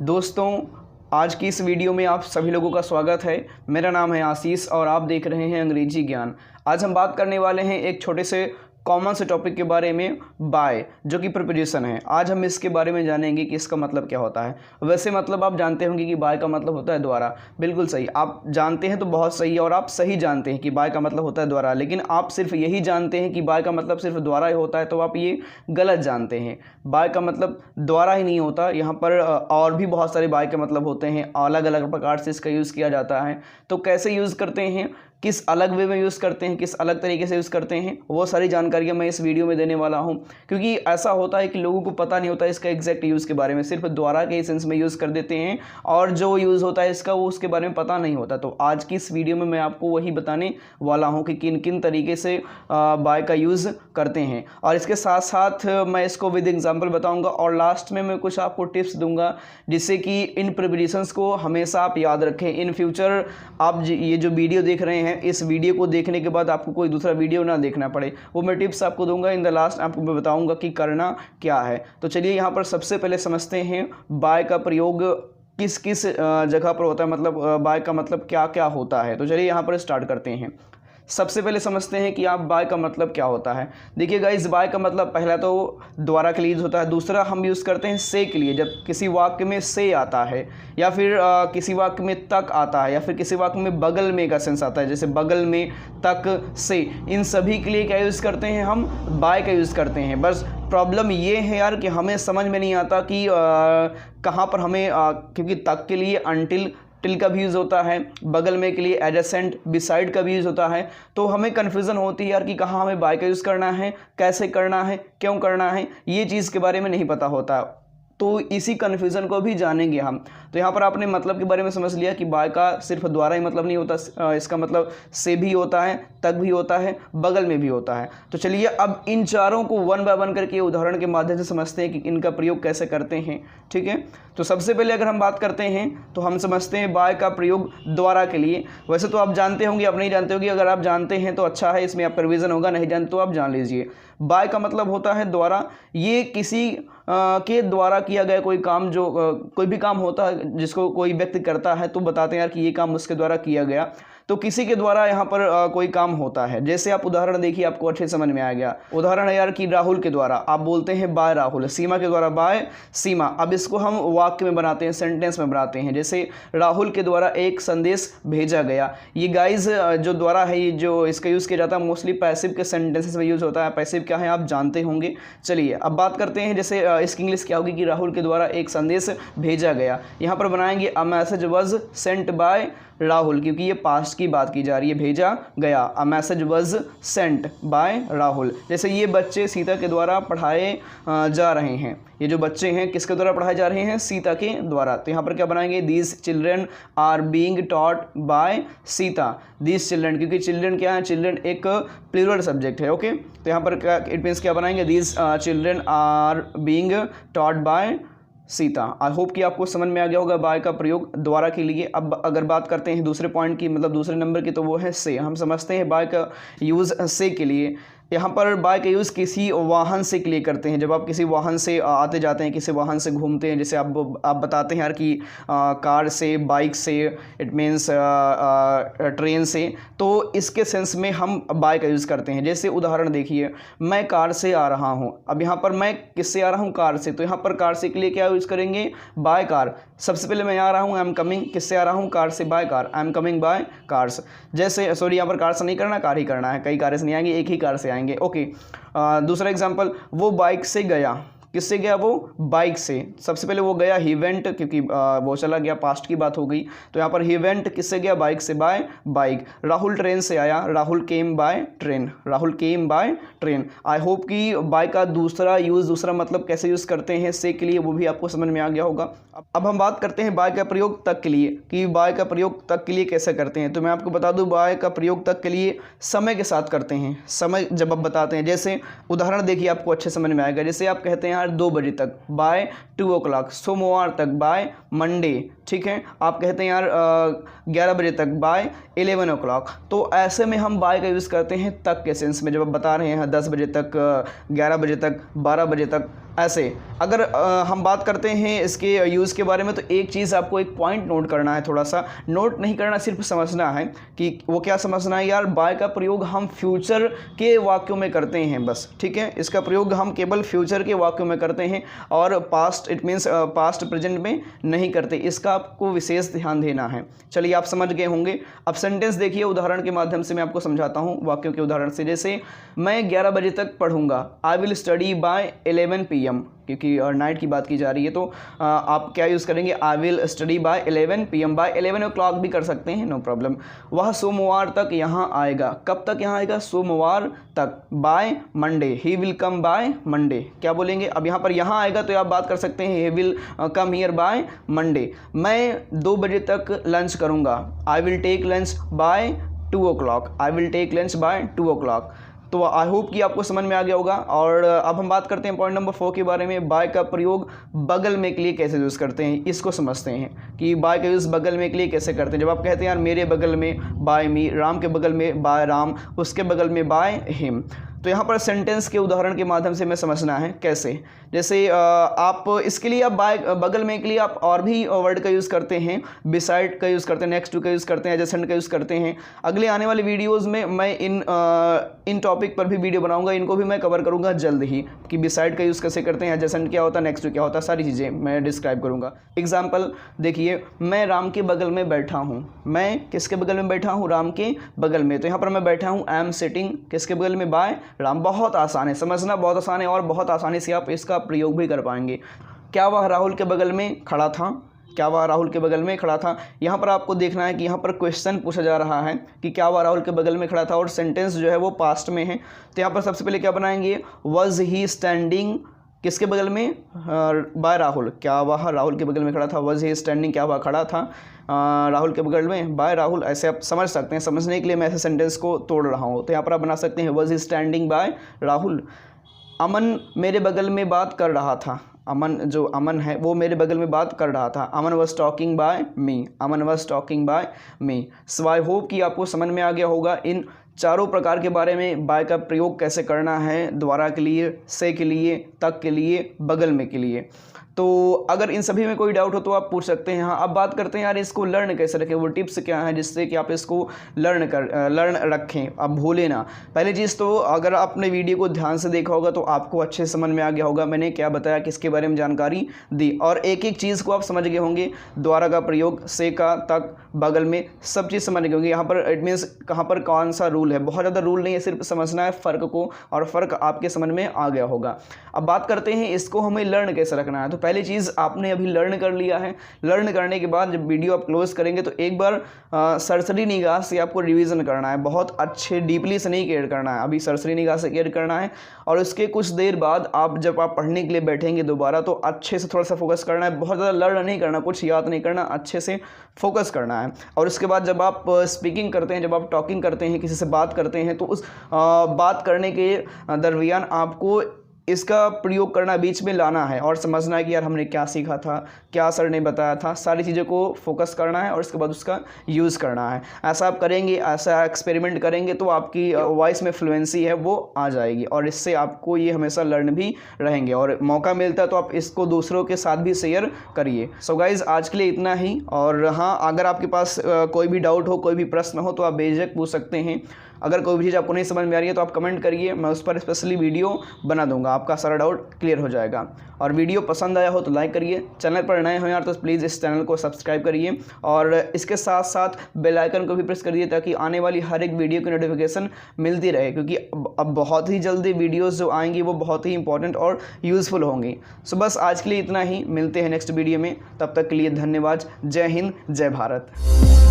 दोस्तों, आज की इस वीडियो में आप सभी लोगों का स्वागत है। मेरा नाम है आशीष और आप देख रहे हैं अंग्रेजी ज्ञान। आज हम बात करने वाले हैं एक छोटे से कॉमन से टॉपिक के बारे में, बाय, जो कि प्रीपोजिशन है। आज हम इसके बारे में जानेंगे कि इसका मतलब क्या होता है। वैसे मतलब आप जानते होंगे कि बाय का मतलब होता है द्वारा। बिल्कुल सही, आप जानते हैं तो बहुत सही है और आप सही जानते हैं कि बाय का मतलब होता है द्वारा। लेकिन आप सिर्फ यही जानते हैं कि बाय का मतलब सिर्फ द्वारा ही होता है, तो आप ये गलत जानते हैं। बाय का मतलब द्वारा ही नहीं होता, यहाँ पर और भी बहुत सारे बाय के मतलब होते हैं। अलग अलग प्रकार से इसका यूज़ किया जाता है। तो कैसे यूज़ करते हैं, किस अलग वे में यूज़ करते हैं, किस अलग तरीके से यूज़ करते हैं, वो सारी जानकारियाँ मैं इस वीडियो में देने वाला हूँ। क्योंकि ऐसा होता है कि लोगों को पता नहीं होता इसका एग्जैक्ट यूज़ के बारे में, सिर्फ द्वारा के सेंस में यूज़ कर देते हैं और जो यूज़ होता है इसका वो उसके बारे में पता नहीं होता। तो आज की इस वीडियो में मैं आपको वही बताने वाला हूँ कि किन किन तरीके से बाय का यूज़ करते हैं, और इसके साथ साथ मैं इसको विद एग्जाम्पल बताऊँगा और लास्ट में मैं कुछ आपको टिप्स दूंगा जिससे कि इन प्रिपरेशंस को हमेशा आप याद रखें। इन फ्यूचर आप ये जो वीडियो देख रहे हैं, इस वीडियो को देखने के बाद आपको कोई दूसरा वीडियो ना देखना पड़े, वो मैं टिप्स आपको दूंगा। इन द लास्ट आपको मैं बताऊंगा कि करना क्या है। तो चलिए यहाँ पर सबसे पहले समझते हैं बाय का प्रयोग किस किस जगह पर होता है, मतलब बाय का मतलब क्या क्या होता है। तो चलिए यहाँ पर स्टार्ट करते हैं। सबसे पहले समझते हैं कि आप बाय का मतलब क्या होता है। देखिए गाइस, बाय का मतलब पहला तो द्वारा के लिए यूज़ होता है। दूसरा हम यूज़ करते हैं से के लिए, जब किसी वाक्य में से आता है, या फिर किसी वाक्य में तक आता है, या फिर किसी वाक्य में बगल में का सेंस आता है, जैसे बगल में, तक, से। इन सभी के लिए क्या यूज़ करते हैं, हम बाय का यूज़ करते हैं। बस प्रॉब्लम ये है यार कि हमें समझ में नहीं आता कि कहाँ पर हमें क्योंकि तक के लिए अनटिल, टिल का भी यूज़ होता है, बगल में के लिए एडजेसेंट, बिसाइड का भी यूज़ होता है। तो हमें कन्फ्यूज़न होती है यार कि कहाँ हमें बाय का यूज़ करना है, कैसे करना है, क्यों करना है, ये चीज़ के बारे में नहीं पता होता। तो इसी कन्फ्यूज़न को भी जानेंगे हम। तो यहाँ पर आपने मतलब के बारे में समझ लिया कि बाय का सिर्फ द्वारा ही मतलब नहीं होता, इसका मतलब से भी होता है, तक भी होता है, बगल में भी होता है। तो चलिए अब इन चारों को वन बाय वन करके उदाहरण के माध्यम से समझते हैं कि इनका प्रयोग कैसे करते हैं। ठीक है, तो सबसे पहले अगर हम बात करते हैं तो हम समझते हैं बाय का प्रयोग द्वारा के लिए। वैसे तो आप जानते होंगे, आप नहीं जानते होंगे। अगर आप जानते हैं तो अच्छा है, इसमें आपका रिवीजन होगा, नहीं जानते तो आप जान लीजिए। बाय का मतलब होता है द्वारा। ये किसी के द्वारा किया गया कोई काम, जो कोई भी काम होता है जिसको कोई व्यक्ति करता है तो बताते हैं यार कि ये काम उसके द्वारा किया गया। तो किसी के द्वारा यहाँ पर कोई काम होता है। जैसे आप उदाहरण देखिए, आपको अच्छे समझ में आ गया। उदाहरण है यार कि राहुल के द्वारा, आप बोलते हैं बाय राहुल। सीमा के द्वारा बाय सीमा। अब इसको हम वाक्य में बनाते हैं, सेंटेंस में बनाते हैं। जैसे राहुल के द्वारा एक संदेश भेजा गया। ये गाइज जो द्वारा है, ये जो इसका यूज़ किया जाता है मोस्टली पैसिव के सेंटेंसेस में यूज़ होता है। पैसिव क्या है आप जानते होंगे। चलिए अब बात करते हैं, जैसे इसकी इंग्लिश क्या होगी कि राहुल के द्वारा एक संदेश भेजा गया। यहाँ पर बनाएंगे a message was sent by Rahul, क्योंकि ये पास्ट की बात की जा रही है, भेजा गया। A message was sent by Rahul. जैसे ये बच्चे सीता के द्वारा पढ़ाए जा रहे हैं। ये जो बच्चे हैं किसके द्वारा पढ़ाए जा रहे हैं, सीता के द्वारा। तो यहाँ पर क्या बनाएंगे, these children are being taught by Sita. These children, क्योंकि चिल्ड्रेन क्या है, चिल्ड्रेन एक प्लूरल सब्जेक्ट है। ओके, तो यहाँ पर क्या इट मीन्स क्या बनाएंगे, these children are being taught by Sita. I hope कि आपको समझ में आ गया होगा बाय का प्रयोग द्वारा के लिए। अब अगर बात करते हैं दूसरे पॉइंट की, मतलब दूसरे नंबर की, तो वो है से। हम समझते हैं बाय का यूज़ से के लिए। यहाँ पर बाय का यूज़ किसी वाहन से के लिए करते हैं। जब आप किसी वाहन से आते जाते हैं, किसी वाहन से घूमते हैं, जैसे आप बताते हैं यार कि कार से, बाइक से, इट मीन्स ट्रेन से, तो इसके सेंस में हम बाय का यूज़ करते हैं। जैसे उदाहरण देखिए, मैं कार से आ रहा हूँ। अब यहाँ पर मैं किससे आ रहा हूँ, कार से। तो यहाँ पर कार से के लिए क्या यूज़ करेंगे, बाय कार। सबसे पहले मैं आ रहा हूँ, आई एम कमिंग, किससे आ रहा हूँ, कार से, by car, I am coming by cars. जैसे सॉरी, यहाँ पर कार से नहीं करना, कार ही करना है, कई कार से नहीं आएंगे, एक ही कार से आएंगे। ओके, दूसरा एग्जांपल, वो बाइक से गया। किससे गया, वो बाइक से। सबसे पहले वो गया, ही वेंट, क्योंकि वो चला गया, पास्ट की बात हो गई। तो यहाँ पर ही वेंट किससे गया, बाइक से, बाय बाइक। राहुल ट्रेन से आया, Rahul came by train, Rahul came by train. I hope कि बाय का दूसरा यूज़, दूसरा मतलब कैसे यूज़ करते हैं से के लिए, वो भी आपको समझ में आ गया होगा। अब हम बात करते हैं बाय का प्रयोग तक के लिए, कि बाय का प्रयोग तक के लिए कैसे करते हैं। तो मैं आपको बता दूं, बाय का प्रयोग तक के लिए समय के साथ करते हैं। समय जब आप बताते हैं, जैसे उदाहरण देखिए, आपको अच्छे समझ में आएगा। जैसे आप कहते हैं यार 2 बजे तक, बाय 2 o'clock, सोमवार तक, बाय मंडे। ठीक है, आप कहते हैं यार 11 बजे तक, बाय 11 o'clock। तो ऐसे में हम बाय का यूज़ करते हैं तक के सेंस में। जब आप बता रहे हैं 10 बजे तक, 11 बजे तक, 12 बजे तक, ऐसे अगर हम बात करते हैं इसके यूज़ के बारे में, तो एक चीज़ आपको एक पॉइंट नोट करना है, थोड़ा सा नोट नहीं करना, सिर्फ समझना है कि वो क्या समझना है यार, बाय का प्रयोग हम फ्यूचर के वाक्यों में करते हैं बस, ठीक है। इसका प्रयोग हम केवल फ्यूचर के वाक्यों में करते हैं और past, it means past present में नहीं करते, इसका आपको विशेष ध्यान देना है। चलिए आप समझ गए होंगे। अब सेंटेंस देखिए, उदाहरण के माध्यम से मैं आपको समझाता हूँ, वाक्यों के उदाहरण से। जैसे मैं 11 बजे तक पढ़ूंगा, आई विल स्टडी बाय 11 PM, क्योंकि नाइट की बात की जा रही है, तो आप क्या यूज़ करेंगे, I will study by 11 PM, by 11 o'clock भी कर सकते हैं, नो प्रॉब्लम। वह सोमवार तक यहाँ आएगा, कब तक यहाँ आएगा, सोमवार तक, by Monday, he will come by Monday. क्या बोलेंगे, अब यहाँ पर यहाँ आएगा तो आप बात कर सकते हैं, he will come here by Monday. मैं 2 बजे तक लंच करूँगा, I will take lunch by 2 o'clock, I will take lunch by 2 o'clock। तो आई होप कि आपको समझ में आ गया होगा। और अब हम बात करते हैं पॉइंट नंबर 4 के बारे में, बाय का प्रयोग बगल में के लिए कैसे यूज़ करते हैं, इसको समझते हैं कि बाय का यूज़ बगल में के लिए कैसे करते हैं। जब आप कहते हैं यार मेरे बगल में बाय मी, राम के बगल में बाय राम, उसके बगल में बाय हिम, तो यहाँ पर सेंटेंस के उदाहरण के माध्यम से हमें समझना है कैसे। जैसे आप इसके लिए आप बाय बगल में के लिए आप और भी वर्ड का यूज़ करते हैं, बिसाइड का यूज़ करते हैं, नेक्स्ट टू का यूज़ करते हैं, एडजेसेंट का यूज़ करते हैं। अगले आने वाले वीडियोज़ में मैं इन टॉपिक पर भी वीडियो बनाऊंगा, इनको भी मैं कवर करूंगा जल्द ही, कि बिसाइड का यूज़ कैसे करते हैं, एडजेसेंट क्या होता है, नेक्स्ट टू क्या होता है, सारी चीज़ें मैं डिस्क्राइब करूंगा। एग्जाम्पल देखिए, मैं राम के बगल में बैठा हूँ, मैं किसके बगल में बैठा हूँ, राम के बगल में, तो यहाँ पर मैं बैठा हूँ, आई एम सिटिंग किसके बगल में, बाय राम। बहुत आसान है, समझना बहुत आसान है और बहुत आसानी से आप इसका प्रयोग भी कर पाएंगे। क्या वह राहुल के बगल में खड़ा था, क्या वह राहुल के बगल में खड़ा था। यहाँ पर आपको देखना है कि यहाँ पर क्वेश्चन पूछा जा रहा है कि क्या वह राहुल के बगल में खड़ा था, और सेंटेंस जो है वो पास्ट में है। तो यहाँ पर सबसे पहले क्या बनाएंगे, वॉज ही स्टैंडिंग किसके बगल में, बाय राहुल, क्या वह राहुल के बगल में खड़ा था, वॉज ही स्टैंडिंग क्या वह खड़ा था राहुल के बगल में, बाय राहुल। ऐसे आप समझ सकते हैं, समझने के लिए मैं ऐसे सेंटेंस को तोड़ रहा हूँ। तो यहाँ पर आप बना सकते हैं, was he standing by Rahul. Aman मेरे बगल में बात कर रहा था, अमन जो अमन है वो मेरे बगल में बात कर रहा था, Aman was talking by me, Aman was talking by me. So I hope कि आपको समझ में आ गया होगा इन चारों प्रकार के बारे में, बाय का प्रयोग कैसे करना है, द्वारा के लिए, से के लिए, तक के लिए, बगल में के लिए। तो अगर इन सभी में कोई डाउट हो तो आप पूछ सकते हैं। हाँ, अब बात करते हैं यार इसको लर्न कैसे रखें, वो टिप्स क्या हैं जिससे कि आप इसको लर्न रखें, अब भूलें ना। पहली चीज़ तो अगर आपने वीडियो को ध्यान से देखा होगा तो आपको अच्छे से समझ में आ गया होगा मैंने क्या बताया, किसके बारे में जानकारी दी, और एक एक चीज़ को आप समझ गए होंगे, द्वारा का प्रयोग, से का, तक, बगल में, सब चीज़ समझ गए होंगे। यहाँ पर इट मीन्स कहाँ पर कौन सा रूल है, बहुत ज़्यादा रूल नहीं है, सिर्फ समझना है फ़र्क को, और फ़र्क आपके समझ में आ गया होगा। अब बात करते हैं इसको हमें लर्न कैसे रखना है। तो पहली चीज़ आपने अभी लर्न कर लिया है, लर्न करने के बाद जब वीडियो आप क्लोज करेंगे तो एक बार सरसरी निगाह से आपको रिवीजन करना है, बहुत अच्छे डीपली से नहीं केयर करना है, अभी सरसरी निगाह से केयर करना है। और उसके कुछ देर बाद जब आप पढ़ने के लिए बैठेंगे दोबारा तो अच्छे से थोड़ा सा फोकस करना है, बहुत ज़्यादा लर्न नहीं करना, कुछ याद नहीं करना, अच्छे से फोकस करना है। और उसके बाद जब आप स्पीकिंग करते हैं, जब आप टॉकिंग करते हैं, किसी से बात करते हैं, तो उस बात करने के दरमियान आपको इसका प्रयोग करना बीच में लाना है और समझना है कि यार हमने क्या सीखा था, क्या सर ने बताया था, सारी चीज़ों को फोकस करना है और उसके बाद उसका यूज़ करना है। ऐसा आप करेंगे, ऐसा एक्सपेरिमेंट करेंगे तो आपकी वॉइस में फ्लुएंसी है वो आ जाएगी, और इससे आपको ये हमेशा लर्न भी रहेंगे, और मौका मिलता है तो आप इसको दूसरों के साथ भी शेयर करिए। सो गाइज़, आज के लिए इतना ही। और हाँ, अगर आपके पास कोई भी डाउट हो, कोई भी प्रश्न हो तो आप बेझिझक पूछ सकते हैं। अगर कोई भी चीज़ आपको नहीं समझ में आ रही है तो आप कमेंट करिए, मैं उस पर स्पेशली वीडियो बना दूंगा, आपका सारा डाउट क्लियर हो जाएगा। और वीडियो पसंद आया हो तो लाइक करिए, चैनल पर नए हो यार तो प्लीज़ इस चैनल को सब्सक्राइब करिए, और इसके साथ साथ बेल आइकन को भी प्रेस करिए ताकि आने वाली हर एक वीडियो की नोटिफिकेशन मिलती रहे, क्योंकि अब बहुत ही जल्दी वीडियोज़ जो आएंगी वो बहुत ही इंपॉर्टेंट और यूज़फुल होंगी। सो बस आज के लिए इतना ही, मिलते हैं नेक्स्ट वीडियो में, तब तक के लिए धन्यवाद। जय हिंद, जय भारत।